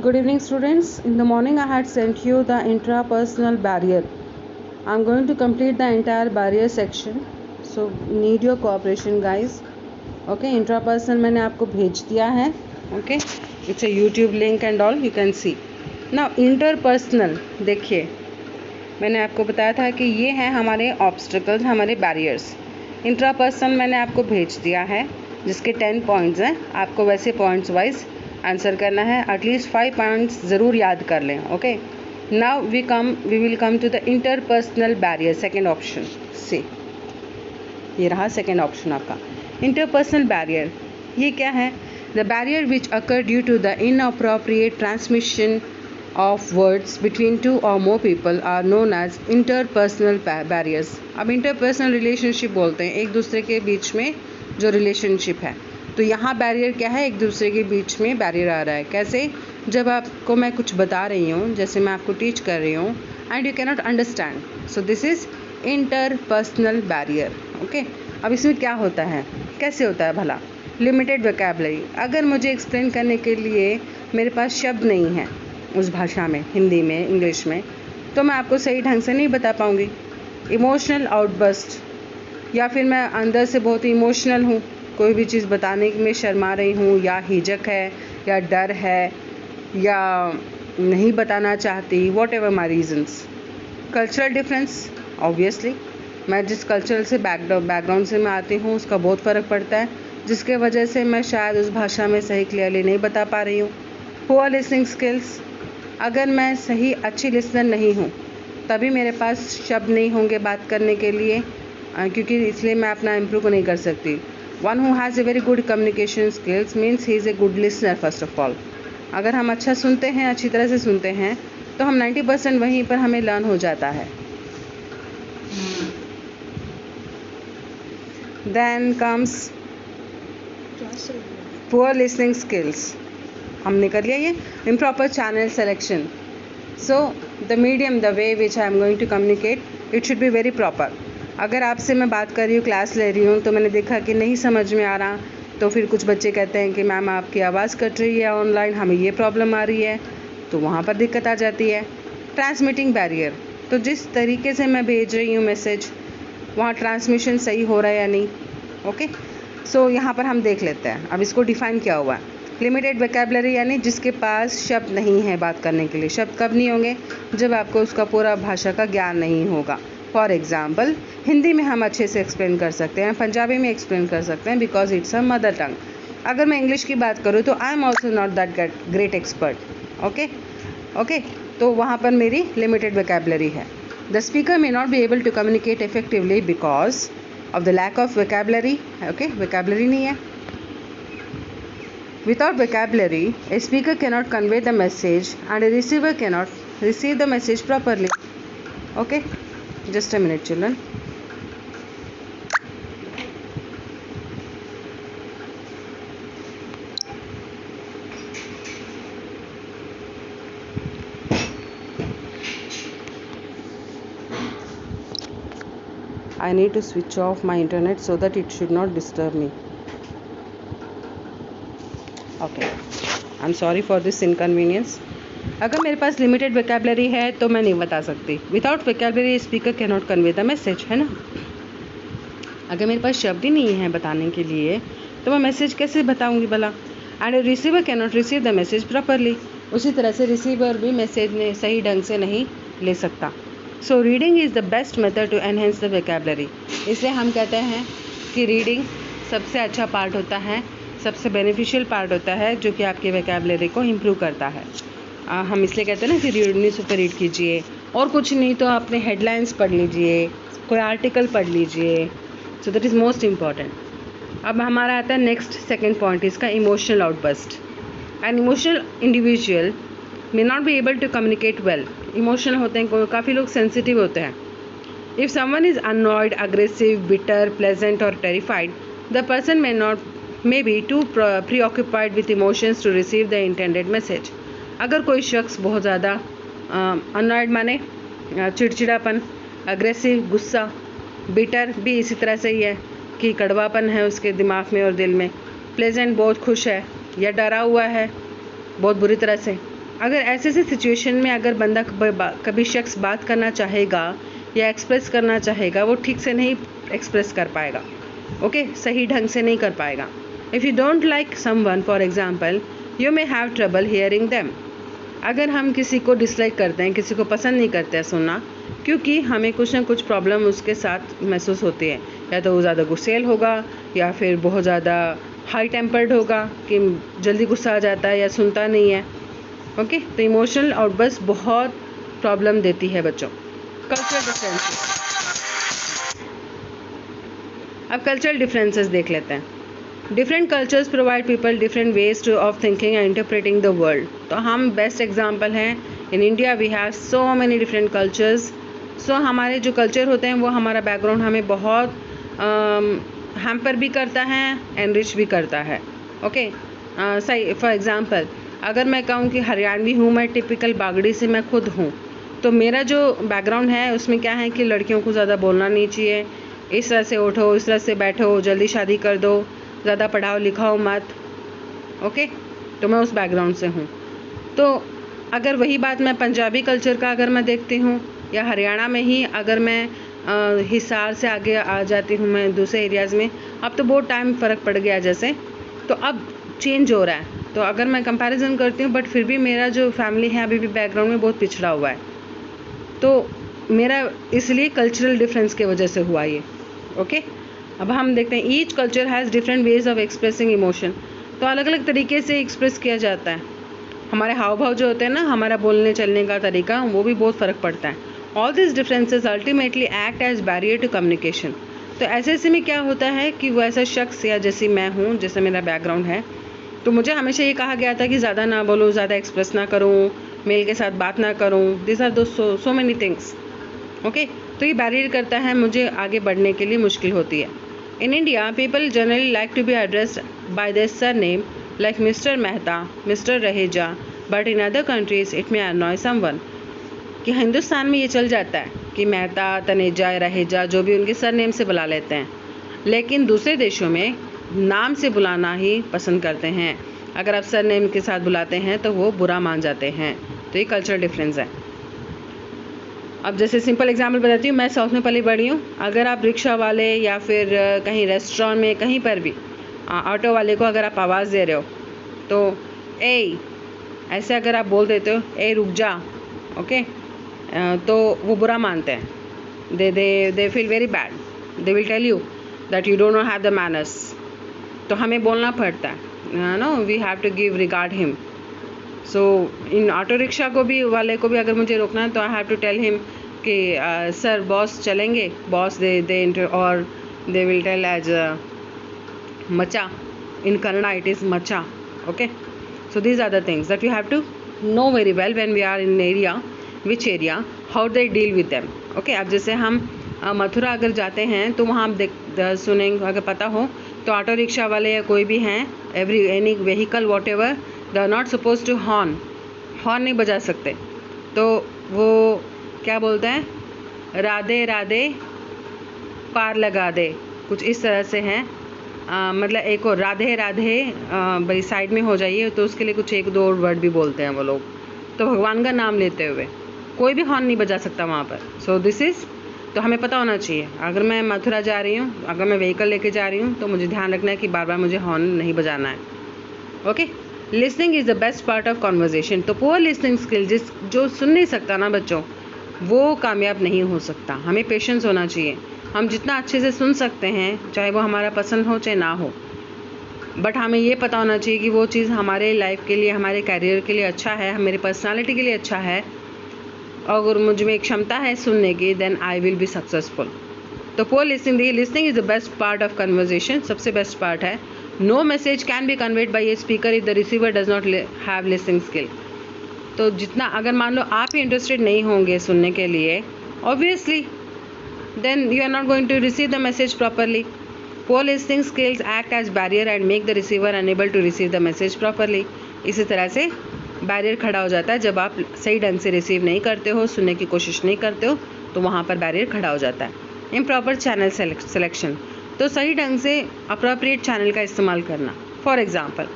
Good evening, students. In the morning, I had sent you the intrapersonal barrier. I'm going to complete the entire barrier section. So, need your cooperation, guys. Okay, intrapersonal मैंने आपको भेज दिया है. Okay, it's a YouTube link and all you can see. Now, interpersonal देखिए, मैंने आपको बताया था कि ये हैं हमारे ऑब्स्टिकल्स, हमारे बैरियर्स. इंट्रापर्सनल मैंने आपको भेज दिया है, जिसके 10 पॉइंट्स हैं. आपको वैसे पॉइंट्स वाइज आंसर करना है. एटलीस्ट 5 पॉइंट्स ज़रूर याद कर लें. Okay, now we will come to the interpersonal barrier. Second option से ये रहा सेकेंड ऑप्शन आपका. इंटरपर्सनल बैरियर ये क्या है? The barrier which occur due to the inappropriate transmission of words between two or more people are known as interpersonal barriers. अब interpersonal relationship बोलते हैं एक दूसरे के बीच में जो relationship है. तो यहाँ बैरियर क्या है? एक दूसरे के बीच में बैरियर आ रहा है. कैसे? जब आपको मैं कुछ बता रही हूँ, जैसे मैं आपको टीच कर रही हूँ and you cannot understand, so this is interpersonal barrier. Okay, अब इसमें क्या होता है, कैसे होता है भला? Limited vocabulary. अगर मुझे एक्सप्लेन करने के लिए मेरे पास शब्द नहीं है उस भाषा में, हिंदी में, इंग्लिश में, तो मैं आपको सही ढंग से नहीं बता पाऊँगी. इमोशनल आउटबर्स्ट, या फिर मैं अंदर से बहुत इमोशनल हूँ, कोई भी चीज़ बताने में शर्मा रही हूँ, या हिचक है, या डर है, या नहीं बताना चाहती, what ever my regions. Cultural difference, obviously मैं जिस कल्चरल से बैकग्राउंड से मैं आती हूँ उसका बहुत फ़र्क पड़ता है, जिसके वजह से मैं शायद उस भाषा में सही क्लियरली नहीं बता पा रही हूँ. पुअर लिसनिंग स्किल्स, अगर मैं सही अच्छी लिसनर नहीं हूँ तभी मेरे पास शब्द नहीं होंगे बात करने के लिए, क्योंकि इसलिए मैं अपना इम्प्रूव नहीं कर सकती. One who has a very good communication skills means he is a good listener first of all. अगर हम अच्छा सुनते हैं, अच्छी तरह से सुनते हैं, तो हम 90% वहीं पर हमें लर्न हो जाता है. Then comes poor listening skills. हमने कर लिया ये. Improper channel selection. So the medium, the way which I am going to communicate, it should be very proper. अगर आपसे मैं बात कर रही हूँ, क्लास ले रही हूँ, तो मैंने देखा कि नहीं समझ में आ रहा, तो फिर कुछ बच्चे कहते हैं कि मैम आपकी आवाज़ कट रही है ऑनलाइन, हमें ये प्रॉब्लम आ रही है, तो वहाँ पर दिक्कत आ जाती है. ट्रांसमिटिंग बैरियर, तो जिस तरीके से मैं भेज रही हूँ मैसेज, वहाँ ट्रांसमिशन सही हो रहा है या नहीं. ओके, सो यहाँ पर हम देख लेते हैं. अब इसको डिफ़ाइन किया हुआ है. लिमिटेड वोकैबुलरी, यानी जिसके पास शब्द नहीं है बात करने के लिए. शब्द कब नहीं होंगे? जब आपको उसका पूरा भाषा का ज्ञान नहीं होगा. फॉर एग्ज़ाम्पल, हिंदी में हम अच्छे से एक्सप्लेन कर सकते हैं, पंजाबी में एक्सप्लेन कर सकते हैं, because it's a mother tongue. अगर मैं इंग्लिश की बात करूँ तो I am also not that great expert. Okay, तो वहाँ पर मेरी लिमिटेड वोकैबुलरी है. The speaker may not be able to communicate effectively because of the lack of vocabulary. Okay, vocabulary नहीं है. Without vocabulary, a speaker cannot convey the message and a receiver cannot receive the message properly. Okay, just a minute, children. I need to switch off my internet so that it should not disturb me. Okay, I am sorry for this inconvenience. अगर मेरे पास limited vocabulary है तो मैं नहीं बता सकती. Without vocabulary speaker can not convey the message, है ना. अगर मेरे पास शब्द ही नहीं है बताने के लिए तो मैं मैसेज कैसे बताऊंगी भला. And receiver can not receive the message properly. उसी तरह से रिसीवर भी मैसेज ने सही ढंग से नहीं ले सकता. So reading is the best method to enhance the vocabulary. इसलिए हम कहते हैं कि रीडिंग सबसे अच्छा पार्ट होता है, सबसे बेनिफिशियल पार्ट होता है, जो कि आपके वोकैबुलरी को इम्प्रूव करता है. हम इसलिए कहते हैं ना कि न्यूज़पेपर रीड कीजिए, और कुछ नहीं तो आपने हेडलाइंस पढ़ लीजिए, कोई आर्टिकल पढ़ लीजिए. So that is most important. अब हमारा आता है नेक्स्ट सेकेंड पॉइंट इसका, emotional outburst. An emotional individual may not be able to communicate well. Emotional होते हैं, काफ़ी लोग सेंसिटिव होते हैं. If someone is annoyed, aggressive, bitter, pleasant और terrified, the person may be too preoccupied with emotions to receive the intended message. अगर कोई शख्स बहुत ज़्यादा अनॉयड माने चिड़चिड़ापन, अग्रेसिव गुस्सा, बिटर भी इसी तरह से ही है कि कड़वापन है उसके दिमाग में और दिल में, प्लेजेंट बहुत खुश है, या डरा हुआ है बहुत बुरी तरह से, अगर ऐसे सिचुएशन में अगर बंदा कभी शख्स बात करना चाहेगा या एक्सप्रेस करना चाहेगा, वो ठीक से नहीं एक्सप्रेस कर पाएगा, ओके, सही ढंग से नहीं कर पाएगा। If you don't like someone for example, you may have trouble hearing them. अगर हम किसी को डिसलाइक करते हैं, किसी को पसंद नहीं करते हैं सुनना, क्योंकि हमें कुछ ना कुछ प्रॉब्लम उसके साथ महसूस होती है, या तो वो ज़्यादा गुस्सेल होगा या फिर बहुत ज़्यादा हाई टेम्पर्ड होगा कि जल्दी गुस्सा आ जाता है या सुनता नहीं है, ओके। तो इमोशनल आउटबर्स्ट बहुत प्रॉब्लम देती है बच्चों। कल्चरल डिफरेंसेस, अब कल्चरल डिफरेंसेस देख लेते हैं। Different cultures provide people different ways of thinking and interpreting the world. तो हम बेस्ट एग्जांपल हैं, in India we have so many different cultures. So हमारे जो कल्चर होते हैं वो हमारा बैकग्राउंड हमें बहुत हैम्पर भी करता है, एनरिच भी करता है, ओके। सही, फॉर एग्जांपल अगर मैं कहूँ कि हरियाणवी हूँ मैं, टिपिकल बागड़ी से मैं खुद हूँ, तो मेरा जो बैकग्राउंड है उसमें क्या है कि लड़कियों को ज़्यादा बोलना नहीं चाहिए, इस तरह से उठो, इस तरह से बैठो, जल्दी शादी कर दो, ज़्यादा पढ़ाओ लिखाओ मत, ओके। तो मैं उस बैकग्राउंड से हूँ। तो अगर वही बात मैं पंजाबी कल्चर का अगर मैं देखती हूँ, या हरियाणा में ही अगर मैं हिसार से आगे आ जाती हूँ मैं दूसरे एरियाज़ में, अब तो बहुत टाइम फ़र्क पड़ गया जैसे, तो अब चेंज हो रहा है। तो अगर मैं कंपैरिजन करती हूँ, बट फिर भी मेरा जो फैमिली है अभी भी बैकग्राउंड में बहुत पिछड़ा हुआ है, तो मेरा इसलिए कल्चरल डिफरेंस की वजह से हुआ ये, ओके। अब हम देखते हैं, each culture has different ways of expressing emotion. तो अलग अलग तरीके से एक्सप्रेस किया जाता है। हमारे हाव भाव जो होते हैं ना, हमारा बोलने चलने का तरीका, वो भी बहुत फ़र्क पड़ता है। All this differences ultimately act as barrier to communication. तो ऐसे में क्या होता है कि वो ऐसा शख्स, या जैसे मैं हूँ, जैसे मेरा बैकग्राउंड है, तो मुझे हमेशा ये कहा गया था कि ज़्यादा ना बोलो, ज़्यादा एक्सप्रेस ना करूँ, मेल के साथ बात ना करूँ, दिस आर दो सो मेनी थिंग्स, ओके। तो ये बैरियर करता है, मुझे आगे बढ़ने के लिए मुश्किल होती है। In India people generally like to be addressed by their surname like mister Mehta, mister Raheja, but in other countries it may annoy someone. कि हिंदुस्तान में ये चल जाता है कि मेहता, तनेजा, रहेजा, जो भी उनके सरनेम से बुला लेते हैं, लेकिन दूसरे देशों में नाम से बुलाना ही पसंद करते हैं। अगर आप सरनेम के साथ बुलाते हैं तो वो बुरा मान जाते हैं। तो ये कल्चरल डिफरेंस है। अब जैसे सिंपल एग्जांपल बताती हूँ, मैं साउथ में पली बड़ी हूँ। अगर आप रिक्शा वाले या फिर कहीं रेस्टोरेंट में, कहीं पर भी ऑटो वाले को अगर आप आवाज़ दे रहे हो तो ए, ऐसे अगर आप बोल देते हो, ए रुक जा, ओके, तो वो बुरा मानते हैं। They feel very bad, they will tell you that you don't know have the manners. तो हमें बोलना पड़ता है, no, we have to give regard him. So in auto rickshaw को भी वाले को भी अगर मुझे रोकना है तो I have to tell him कि सर बॉस चलेंगे, बॉस दे और दे विल टेल एज मचा, इन कन्नड़ा इट इज़ मचा, okay. So these are the things that you have to know very well when we are in area, which area, how they deal with them, okay. अब जैसे हम मथुरा अगर जाते हैं तो वहाँ आप सुनेंगे, अगर पता हो तो ऑटो रिक्शा वाले या कोई भी हैं, any vehicle whatever, they are not suppose to horn नहीं बजा सकते। तो वो क्या बोलते हैं, राधे राधे पार लगा दे, कुछ इस तरह से हैं। मतलब एक और राधे राधे भाई साइड में हो जाइए, तो उसके लिए कुछ एक दो वर्ड भी बोलते हैं वो लोग। तो भगवान का नाम लेते हुए कोई भी हॉर्न नहीं बजा सकता वहाँ पर। सो दिस इज़, तो हमें पता होना चाहिए, अगर मैं मथुरा जा रही हूँ, अगर मैं व्हीकल लेके जा रही हूँ, तो मुझे ध्यान रखना है कि बार बार मुझे हॉर्न नहीं बजाना है, okay. Listening is the best part of conversation. तो पुअर लिसनिंग स्किल, जो सुन नहीं सकता ना बच्चों, वो कामयाब नहीं हो सकता। हमें पेशेंस होना चाहिए। हम जितना अच्छे से सुन सकते हैं, चाहे वो हमारा पसंद हो चाहे ना हो, बट हमें ये पता होना चाहिए कि वो चीज़ हमारे लाइफ के लिए, हमारे करियर के लिए अच्छा है, मेरी पर्सनालिटी के लिए अच्छा है, अगर मुझ में एक क्षमता है सुनने की, then I will be successful. तो poor listening is the best part of conversation, सबसे बेस्ट पार्ट है। No message can be conveyed by a speaker if the receiver does not have listening skill. तो जितना, अगर मान लो आप ही interested नहीं होंगे सुनने के लिए, obviously then you are not going to receive the message properly. Poor listening skills act as barrier and make the receiver unable to receive the message properly. इसी तरह से बैरियर खड़ा हो जाता है। जब आप सही ढंग से रिसीव नहीं करते हो, सुनने की कोशिश नहीं करते हो, तो वहाँ पर बैरियर खड़ा हो जाता है। इम्प्रॉपर चैनल सिलेक्शन, तो सही ढंग से अप्रोप्रिएट चैनल का इस्तेमाल करना। फॉर एग्ज़ाम्पल,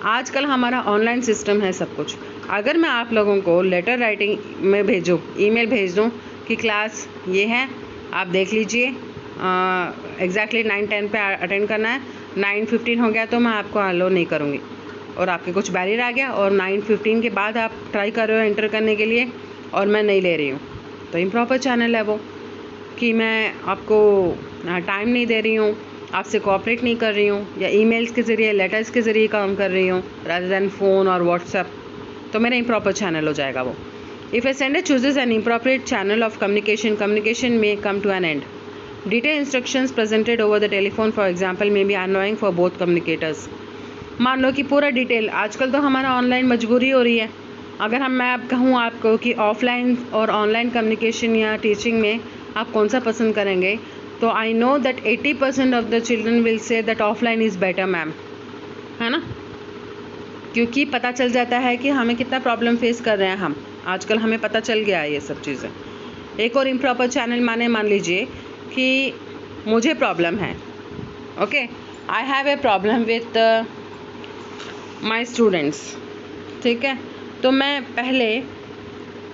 आजकल हमारा ऑनलाइन सिस्टम है सब कुछ। अगर मैं आप लोगों को लेटर राइटिंग में भेजूँ, ईमेल भेज दूँ कि क्लास ये है, आप देख लीजिए, एग्जैक्टली 9:10 पे अटेंड करना है, 9:15 हो गया तो मैं आपको अलो नहीं करूँगी, और आपके कुछ बैरियर आ गया और 9:15 के बाद आप ट्राई कर रहे हो एंटर करने के लिए और मैं नहीं ले रही हूँ, तो इम्प्रॉपर चैनल है वो, कि मैं आपको टाइम नहीं दे रही हूँ, आपसे कोऑपरेट नहीं कर रही हूँ, या ईमेल्स के ज़रिए, लेटर्स के ज़रिए काम कर रही हूँ रादर दैन फ़ोन और व्हाट्सएप, तो मेरा इम्प्रॉपर चैनल हो जाएगा वो। If a sender chooses an improper channel of communication may come to an end. Detailed instructions presented over the telephone, for example, may be annoying for both communicators. मान लो कि पूरा detail, आजकल तो हमारा online मजबूरी हो रही है। अगर मैं अब कहूँ आपको कि ऑफलाइन और ऑनलाइन कम्युनिकेशन या टीचिंग में आप कौन सा पसंद करेंगे, तो I know that 80% of the children will say that offline is better ma'am, है ना, क्योंकि पता चल जाता है कि हमें कितना प्रॉब्लम फेस कर रहे हैं हम, आजकल हमें पता चल गया है ये सब चीज़ें। एक और इम्प्रॉपर चैनल मान लीजिए कि मुझे प्रॉब्लम है, okay, I have a problem with my students, ठीक है, तो मैं पहले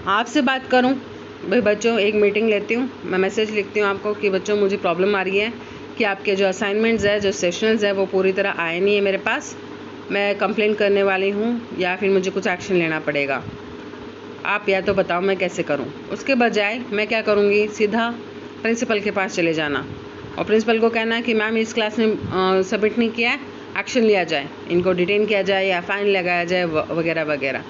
आपसे बात करूं, भाई बच्चों एक मीटिंग लेती हूँ, मैं मैसेज लिखती हूँ आपको कि बच्चों मुझे प्रॉब्लम आ रही है कि आपके जो असाइनमेंट्स है, जो सेशंस है, वो पूरी तरह आए नहीं है मेरे पास, मैं कंप्लेंट करने वाली हूँ या फिर मुझे कुछ एक्शन लेना पड़ेगा, आप या तो बताओ मैं कैसे करूँ। उसके बजाय मैं क्या करूँगी, सीधा प्रिंसिपल के पास चले जाना और प्रिंसिपल को कहना है कि मैम इस क्लास में सबमिट नहीं किया है, एक्शन लिया जाए, इनको डिटेन किया जाए या फ़ाइन लगाया जाए वगैरह वगैरह।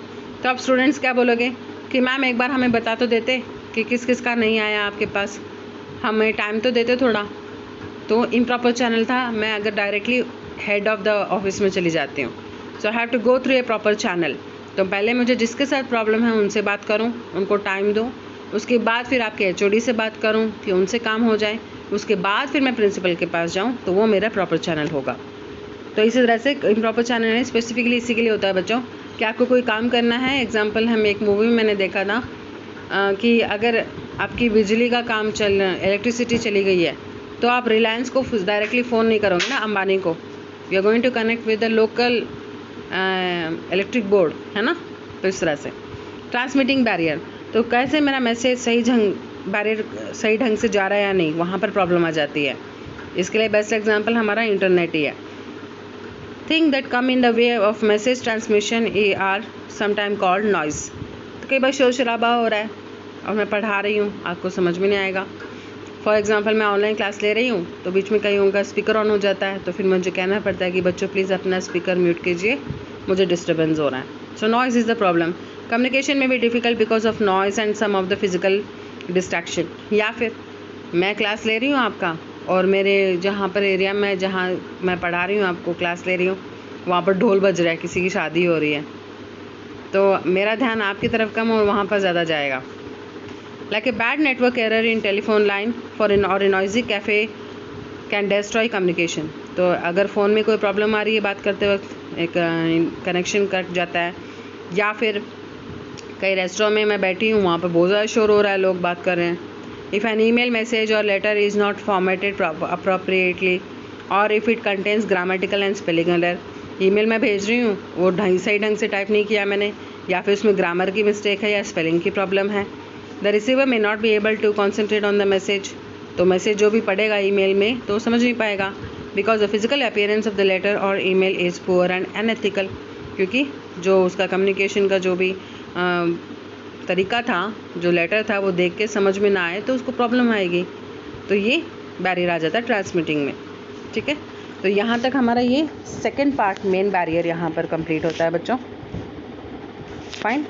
तो आप स्टूडेंट्स क्या बोलोगे कि मैम एक बार हमें बता तो देते कि किस किस का नहीं आया आपके पास, हमें टाइम तो देते थोड़ा। तो इम्प्रॉपर चैनल था, मैं अगर directly head of the office में चली जाती हूँ, so I have to go through a proper channel. तो पहले मुझे जिसके साथ प्रॉब्लम है उनसे बात करूँ, उनको टाइम दूँ, उसके बाद फिर आपके HOD से बात करूँ कि उनसे काम हो जाए, उसके बाद फिर मैं प्रिंसिपल के पास जाऊँ, तो वो मेरा प्रॉपर चैनल होगा। तो इसी तरह से इम्प्रॉपर चैनल है स्पेसिफिकली इसी के लिए होता है बच्चों कि आपको कोई काम करना है। एग्जांपल हम एक मूवी में मैंने देखा था कि अगर आपकी बिजली का काम इलेक्ट्रिसिटी चली गई है, तो आप रिलायंस को डायरेक्टली फ़ोन नहीं करोगे ना, अंबानी को, we are going to connect with the local electric board, है ना। तो इस तरह से ट्रांसमिटिंग बैरियर, तो कैसे मेरा मैसेज सही ढंग से जा रहा है या नहीं, वहाँ पर प्रॉब्लम आ जाती है। इसके लिए बेस्ट एग्जांपल हमारा इंटरनेट ही है। Thing that come in the way of message transmission are sometime called noise. तो कई बार शोर शराबा हो रहा है और मैं पढ़ा रही हूँ, आपको समझ में नहीं आएगा। फॉर एग्जांपल मैं ऑनलाइन क्लास ले रही हूँ, तो बीच में कहीं उनका स्पीकर ऑन हो जाता है, तो फिर मुझे कहना पड़ता है कि बच्चों प्लीज़ अपना स्पीकर म्यूट कीजिए, मुझे डिस्टर्बेंस हो रहा है। So noise is the problem. Communication में भी difficult because of noise and some of the physical distraction. या फिर मैं क्लास ले रही हूँ आपका, और मेरे जहाँ पर एरिया में जहाँ मैं पढ़ा रही हूँ, आपको क्लास ले रही हूँ, वहाँ पर ढोल बज रहा है, किसी की शादी हो रही है, तो मेरा ध्यान आपकी तरफ कम और वहाँ पर ज़्यादा जाएगा। Like a bad network error in telephone line or a noisy cafe can destroy communication. तो अगर फ़ोन में कोई प्रॉब्लम आ रही है बात करते वक्त, एक कनेक्शन कट जाता है, या फिर कई रेस्टोरेंट में मैं बैठी हूँ, वहाँ पर बहुत ज़्यादा शोर हो रहा है, लोग बात कर रहे हैं। If an email message or letter is not formatted appropriately or if it contains grammatical and spelling error, email मैं भेज रही हूँ, वो सही ढंग से टाइप नहीं किया मैंने, या फिर उसमें ग्रामर की मिस्टेक है या स्पेलिंग की प्रॉब्लम है, the receiver may not be able to concentrate on the message. तो मैसेज जो भी पढ़ेगा ईमेल में तो समझ नहीं पाएगा, because the physical appearance of the letter और email is poor and unethical, क्योंकि जो उसका कम्युनिकेशन का जो भी तरीका था, जो लेटर था, वो देख के समझ में ना आए तो उसको प्रॉब्लम आएगी। तो ये बैरियर आ जाता है ट्रांसमिटिंग में, ठीक है। तो यहाँ तक हमारा ये सेकेंड पार्ट, मेन बैरियर यहाँ पर कंप्लीट होता है बच्चों। फाइन।